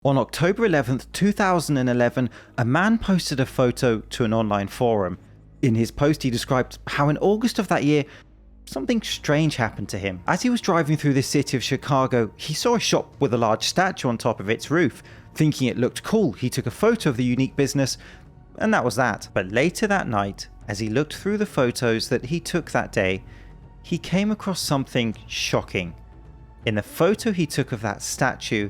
On October 11th, 2011, a man posted a photo to an online forum. In his post, he described how in August of that year, something strange happened to him. As he was driving through the city of Chicago, he saw a shop with a large statue on top of its roof. Thinking it looked cool, he took a photo of the unique business, and that was that. But later that night, as he looked through the photos that he took that day, he came across something shocking. In the photo he took of that statue,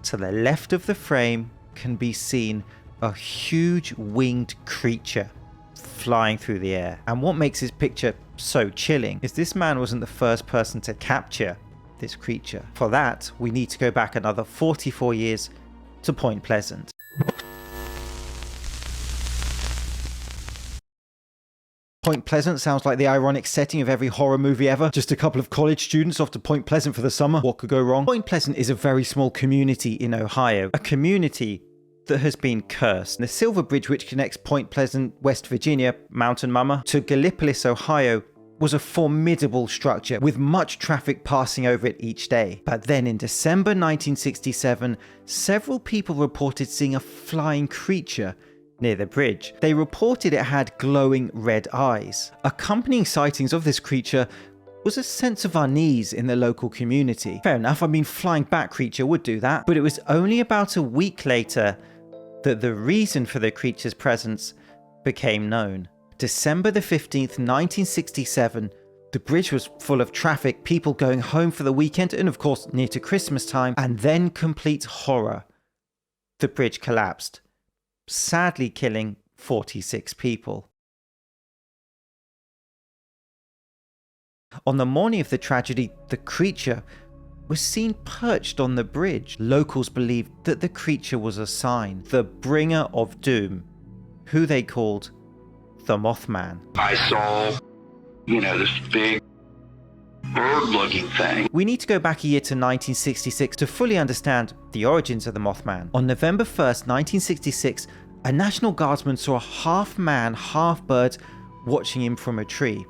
to the left of the frame can be seen a huge winged creature flying through the air. And what makes this picture so chilling is this man wasn't the first person to capture this creature. For that, we need to go back another 44 years to Point Pleasant. Point Pleasant sounds like the ironic setting of every horror movie ever. Just a couple of college students off to Point Pleasant for the summer. What could go wrong? Point Pleasant is a very small community in Ohio. A community that has been cursed. The Silver Bridge, which connects Point Pleasant, West Virginia, Mountain Mama, to Gallipolis, Ohio, was a formidable structure with much traffic passing over it each day. But then in December 1967, several people reported seeing a flying creature near the bridge. They reported it had glowing red eyes. Accompanying sightings of this creature was a sense of unease in the local community. Fair enough, I mean, flying bat creature would do that. But it was only about a week later that the reason for the creature's presence became known. December the 15th, 1967, the bridge was full of traffic, people going home for the weekend, and of course near to Christmas time, and then complete horror. The bridge collapsed, sadly killing 46 people. On the morning of the tragedy, the creature was seen perched on the bridge. Locals believed that the creature was a sign, the bringer of doom, who they called the Mothman. I saw, this big bird-looking thing. We need to go back a year to 1966 to fully understand the origins of the Mothman. On November 1st, 1966, a National Guardsman saw a half-man, half-bird watching him from a tree.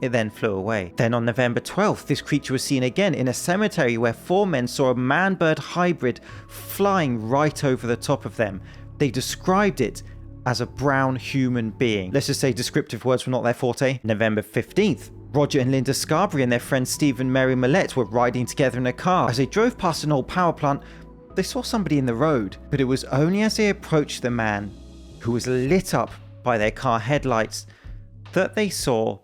It then flew away. Then on November 12th, this creature was seen again in a cemetery where 4 men saw a man-bird hybrid flying right over the top of them. They described it as a brown human being. Let's just say descriptive words were not their forte. November 15th, Roger and Linda Scarborough and their friend Steve and Mary Millette were riding together in a car. As they drove past an old power plant, they saw somebody in the road, but it was only as they approached the man, who was lit up by their car headlights, that they saw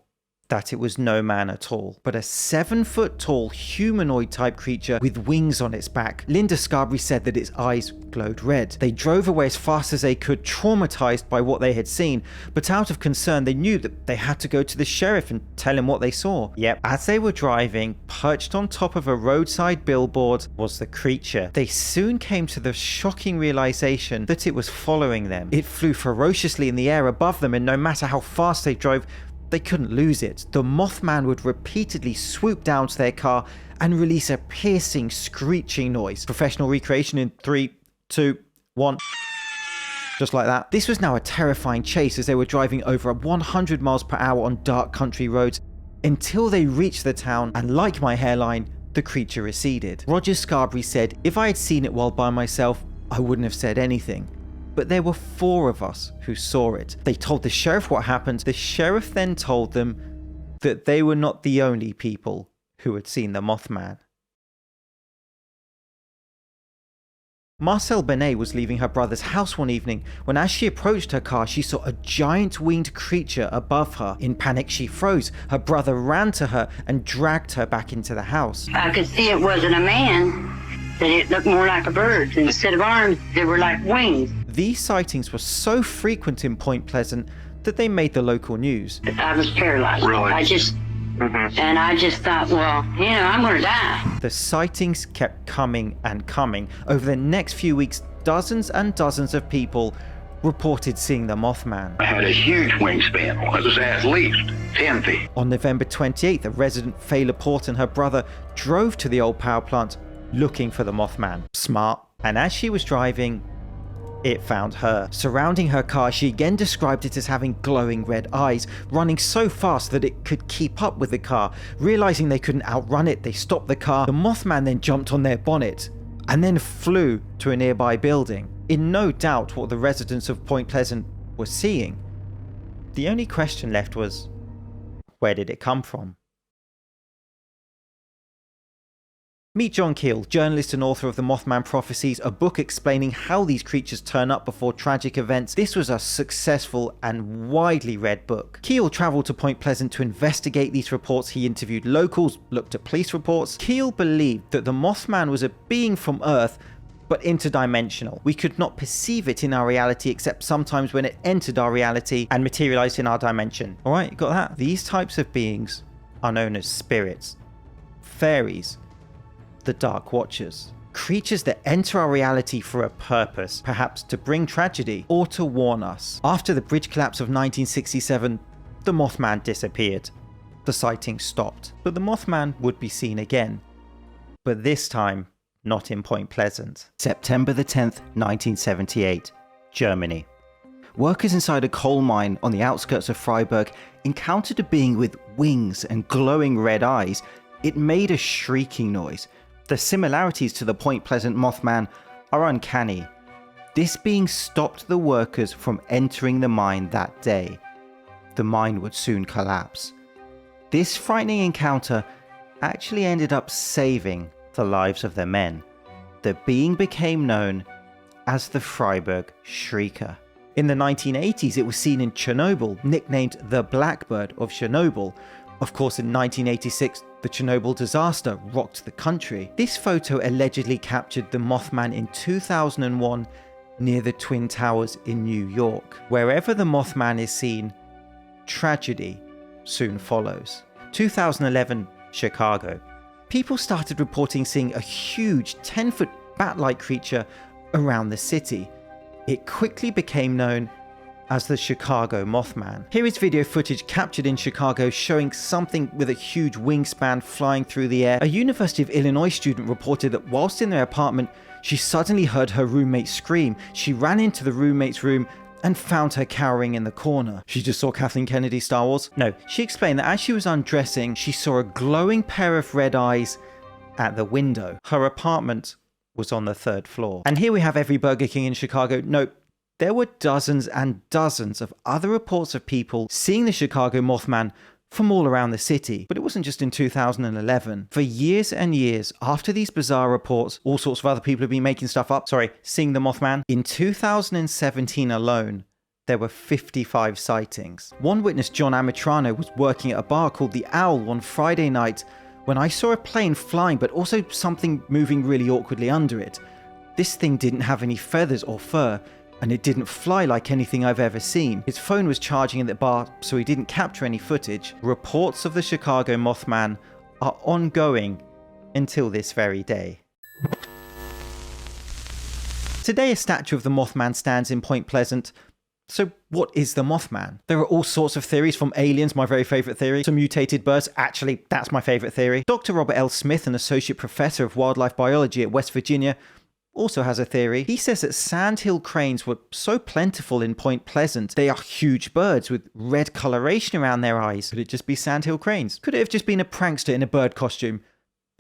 that it was no man at all, but a 7-foot-tall humanoid-type creature with wings on its back. Linda Scarborough said that its eyes glowed red. They drove away as fast as they could, traumatized by what they had seen, but out of concern, they knew that they had to go to the sheriff and tell him what they saw. Yep, as they were driving, perched on top of a roadside billboard was the creature. They soon came to the shocking realization that it was following them. It flew ferociously in the air above them, and no matter how fast they drove, they couldn't lose it. The Mothman would repeatedly swoop down to their car and release a piercing, screeching noise. Professional recreation in 3, 2, 1. Just like that. This was now a terrifying chase as they were driving over 100 miles per hour on dark country roads until they reached the town, and like my hairline, the creature receded. Roger Scarborough said, "If I had seen it while by myself, I wouldn't have said anything. But there were 4 of us who saw it." They told the sheriff what happened. The sheriff then told them that they were not the only people who had seen the Mothman. Marcelle Benet was leaving her brother's house one evening when, as she approached her car, she saw a giant winged creature above her. In panic, she froze. Her brother ran to her and dragged her back into the house. I could see it wasn't a man, that it looked more like a bird. Instead of arms, they were like wings. These sightings were so frequent in Point Pleasant that they made the local news. I was paralyzed. Really? I just thought, well, I'm going to die. The sightings kept coming and coming. Over the next few weeks, dozens and dozens of people reported seeing the Mothman. I had a huge wingspan. It was at least 10 feet. On November 28th, a resident, Faye Laporte, and her brother drove to the old power plant looking for the Mothman. Smart. And as she was driving, it found her. Surrounding her car, she again described it as having glowing red eyes, running so fast that it could keep up with the car. Realizing they couldn't outrun it, they stopped the car. The Mothman then jumped on their bonnet and then flew to a nearby building, in no doubt what the residents of Point Pleasant were seeing. The only question left was, where did it come from? Meet John Keel, journalist and author of the Mothman Prophecies, a book explaining how these creatures turn up before tragic events. This was a successful and widely read book. Keel travelled to Point Pleasant to investigate these reports. He interviewed locals, looked at police reports. Keel believed that the Mothman was a being from Earth, but interdimensional. We could not perceive it in our reality except sometimes when it entered our reality and materialized in our dimension. Alright, you got that? These types of beings are known as spirits, fairies, the Dark Watchers. Creatures that enter our reality for a purpose, perhaps to bring tragedy or to warn us. After the bridge collapse of 1967, the Mothman disappeared. The sightings stopped, but the Mothman would be seen again. But this time, not in Point Pleasant. September the 10th, 1978, Germany. Workers inside a coal mine on the outskirts of Freiburg encountered a being with wings and glowing red eyes. It made a shrieking noise. The similarities to the Point Pleasant Mothman are uncanny. This being stopped the workers from entering the mine that day. The mine would soon collapse. This frightening encounter actually ended up saving the lives of the men. The being became known as the Freiburg Shrieker. In the 1980s, it was seen in Chernobyl, nicknamed the Blackbird of Chernobyl. Of course, in 1986, the Chernobyl disaster rocked the country. This photo allegedly captured the Mothman in 2001 near the Twin Towers in New York. Wherever the Mothman is seen, tragedy soon follows. 2011, Chicago. People started reporting seeing a huge 10-foot bat-like creature around the city. It quickly became known as the Chicago Mothman. Here is video footage captured in Chicago showing something with a huge wingspan flying through the air. A University of Illinois student reported that whilst in their apartment, she suddenly heard her roommate scream. She ran into the roommate's room and found her cowering in the corner. She just saw Kathleen Kennedy Star Wars? No, she explained that as she was undressing, she saw a glowing pair of red eyes at the window. Her apartment was on the 3rd floor. And here we have every Burger King in Chicago. Nope. There were dozens and dozens of other reports of people seeing the Chicago Mothman from all around the city. But it wasn't just in 2011. For years and years after these bizarre reports, all sorts of other people have been making stuff up. Seeing the Mothman. In 2017 alone, there were 55 sightings. One witness, John Amitrano, was working at a bar called The Owl on Friday night when I saw a plane flying, but also something moving really awkwardly under it. This thing didn't have any feathers or fur, and it didn't fly like anything I've ever seen. His phone was charging in the bar, so he didn't capture any footage. Reports of the Chicago Mothman are ongoing until this very day. Today, a statue of the Mothman stands in Point Pleasant. So what is the Mothman? There are all sorts of theories, from aliens, my very favourite theory, to mutated birds. Actually, that's my favourite theory. Dr. Robert L. Smith, an associate professor of wildlife biology at West Virginia, also has a theory. He says that sandhill cranes were so plentiful in Point Pleasant. They are huge birds with red coloration around their eyes. Could it just be sandhill cranes? Could it have just been a prankster in a bird costume?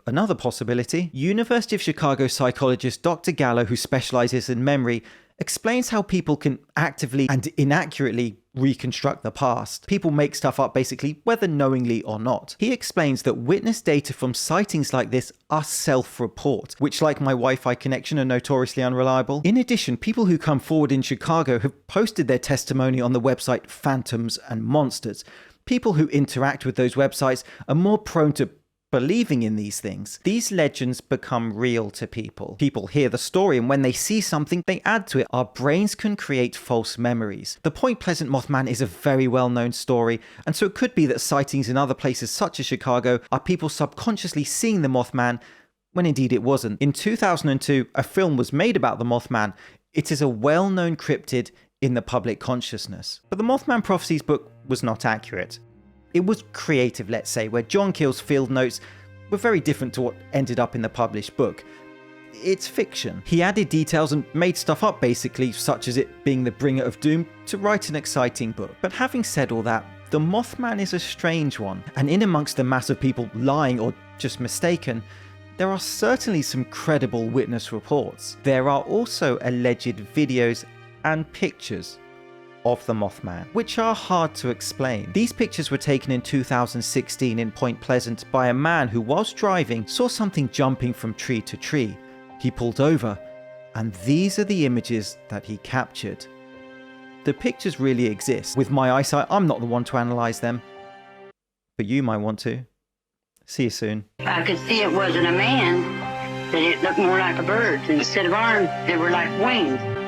Another possibility. University of Chicago psychologist Dr. Gallo, who specializes in memory, explains how people can actively and inaccurately reconstruct the past. People make stuff up basically, whether knowingly or not. He explains that witness data from sightings like this are self-report, which, like my Wi-Fi connection, are notoriously unreliable. In addition, people who come forward in Chicago have posted their testimony on the website Phantoms and Monsters. People who interact with those websites are more prone to believing in these things. These legends become real to people. People hear the story, and when they see something, they add to it. Our brains can create false memories. The Point Pleasant Mothman is a very well-known story, and so it could be that sightings in other places such as Chicago are people subconsciously seeing the Mothman when indeed it wasn't. In 2002, a film was made about the Mothman. It is a well-known cryptid in the public consciousness. But the Mothman Prophecies book was not accurate. It was creative, let's say, where John Keel's field notes were very different to what ended up in the published book. It's fiction. He added details and made stuff up basically, such as it being the bringer of doom, to write an exciting book. But having said all that, the Mothman is a strange one, and in amongst the mass of people lying or just mistaken, there are certainly some credible witness reports. There are also alleged videos and pictures of the Mothman, which are hard to explain. These pictures were taken in 2016 in Point Pleasant by a man who, whilst driving, saw something jumping from tree to tree. He pulled over, and these are the images that he captured. The pictures really exist. With my eyesight, I'm not the one to analyze them, but you might want to. See you soon. I could see it wasn't a man, that it looked more like a bird. Instead of arms, they were like wings.